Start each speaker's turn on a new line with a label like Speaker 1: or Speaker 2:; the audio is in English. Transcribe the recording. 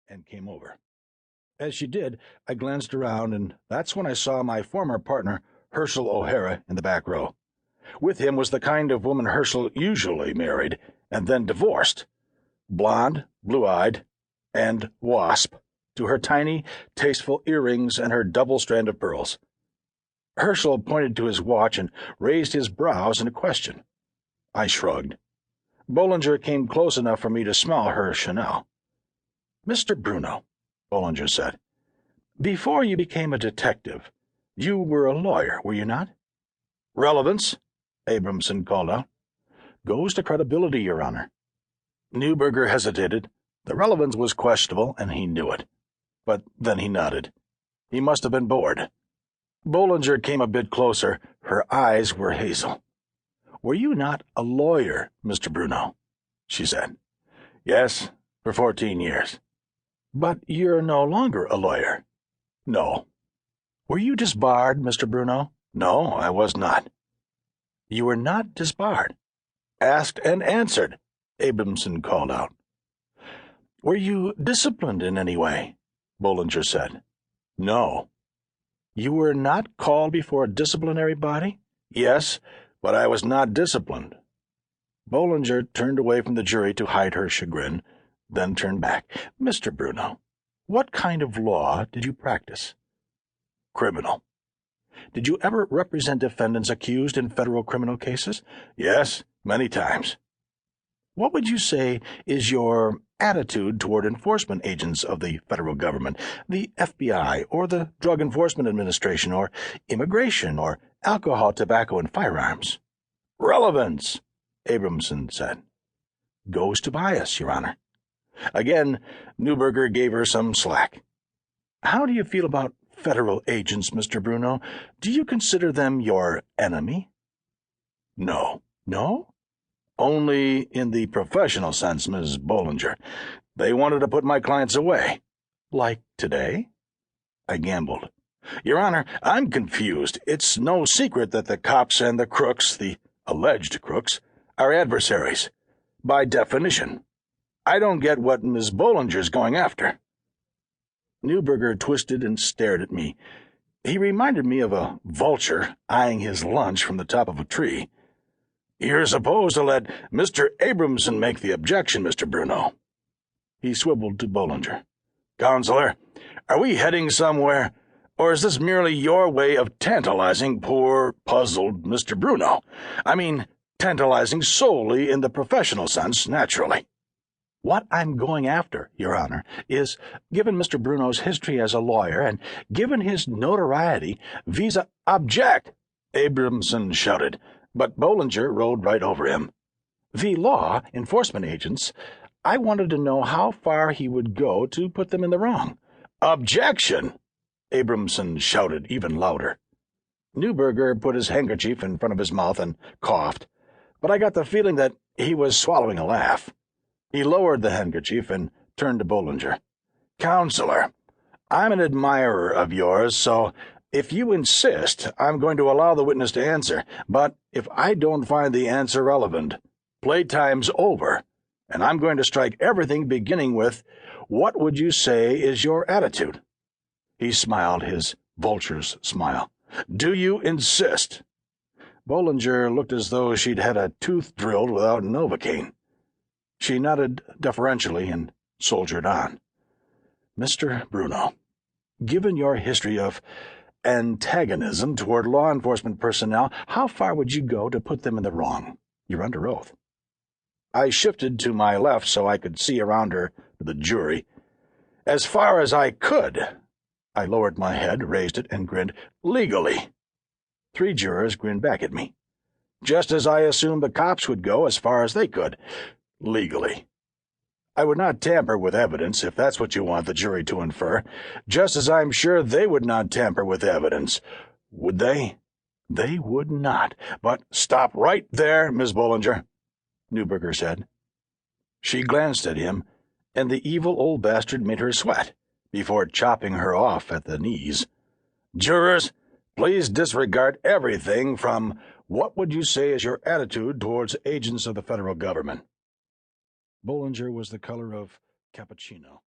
Speaker 1: and came over. As she did, I glanced around, and that's when I saw my former partner, Herschel O'Hara, in the back row. With him was the kind of woman Herschel usually married and then divorced. Blonde, blue-eyed, and wasp to her tiny, tasteful earrings and her double strand of pearls. Herschel pointed to his watch and raised his brows in a question. I shrugged. Bollinger came close enough for me to smell her Chanel. "Mr. Bruno," Bollinger said, "before you became a detective, you were a lawyer, were you not?" "Relevance," Abramson called out. "Goes to credibility, Your Honor." Neuberger hesitated. The relevance was questionable, and he knew it. But then he nodded. He must have been bored. Bollinger came a bit closer. Her eyes were hazel. "Were you not a lawyer, Mr. Bruno?" she said. "Yes, for 14 years. "But you're no longer a lawyer." "No." "Were you disbarred, Mr. Bruno?" "No, I was not." "You were not disbarred." "Asked and answered," Abramson called out. "Were you disciplined in any way?" Bollinger said. "No." "You were not called before a disciplinary body?" "Yes, but I was not disciplined." Bollinger turned away from the jury to hide her chagrin, then turned back. "Mr. Bruno, what kind of law did you practice?" "Criminal." "Did you ever represent defendants accused in federal criminal cases?" "Yes, many times." "What would you say is your attitude toward enforcement agents of the federal government, the FBI, or the Drug Enforcement Administration, or immigration, or alcohol, tobacco, and firearms?" "Relevance," Abramson said. "Goes to bias, Your Honor." Again, Neuberger gave her some slack. "How do you feel about federal agents, Mr. Bruno? Do you consider them your enemy?" "No." "No?" "Only in the professional sense, Ms. Bollinger. They wanted to put my clients away." "Like today?" I gambled. "Your Honor, I'm confused. It's no secret that the cops and the crooks, the alleged crooks, are adversaries. By definition. I don't get what Ms. Bollinger's going after." Neuberger twisted and stared at me. He reminded me of a vulture eyeing his lunch from the top of a tree. "You're supposed to let Mr. Abramson make the objection, Mr. Bruno." He swiveled to Bollinger. "Counselor, are we heading somewhere, or is this merely your way of tantalizing poor, puzzled Mr. Bruno? I mean, tantalizing solely in the professional sense, naturally." "What I'm going after, Your Honor, is, given Mr. Bruno's history as a lawyer and given his notoriety vis-a—" "Object!" Abramson shouted, but Bollinger rode right over him. "Law enforcement agents, I wanted to know how far he would go to put them in the wrong." "Objection!" Abramson shouted even louder. Neuberger put his handkerchief in front of his mouth and coughed, but I got the feeling that he was swallowing a laugh. He lowered the handkerchief and turned to Bollinger. "Counselor, I'm an admirer of yours, so if you insist, I'm going to allow the witness to answer. But if I don't find the answer relevant, playtime's over, and I'm going to strike everything beginning with, 'What would you say is your attitude?'" He smiled his vulture's smile. "Do you insist?" Bollinger looked as though she'd had a tooth drilled without Novocaine. She nodded deferentially and soldiered on. "Mr. Bruno, given your history of antagonism toward law enforcement personnel, how far would you go to put them in the wrong? You're under oath." I shifted to my left so I could see around her to the jury. "As far as I could." I lowered my head, raised it, and grinned. "Legally." 3 jurors grinned back at me. "Just as I assumed the cops would go as far as they could. Legally. I would not tamper with evidence, if that's what you want the jury to infer, just as I'm sure they would not tamper with evidence. Would they?" "They would not. But—" "Stop right there, Miss Bollinger," Neuberger said. She glanced at him, and the evil old bastard made her sweat, before chopping her off at the knees. "Jurors, please disregard everything from 'What would you say is your attitude towards agents of the federal government?'" Bollinger was the color of cappuccino.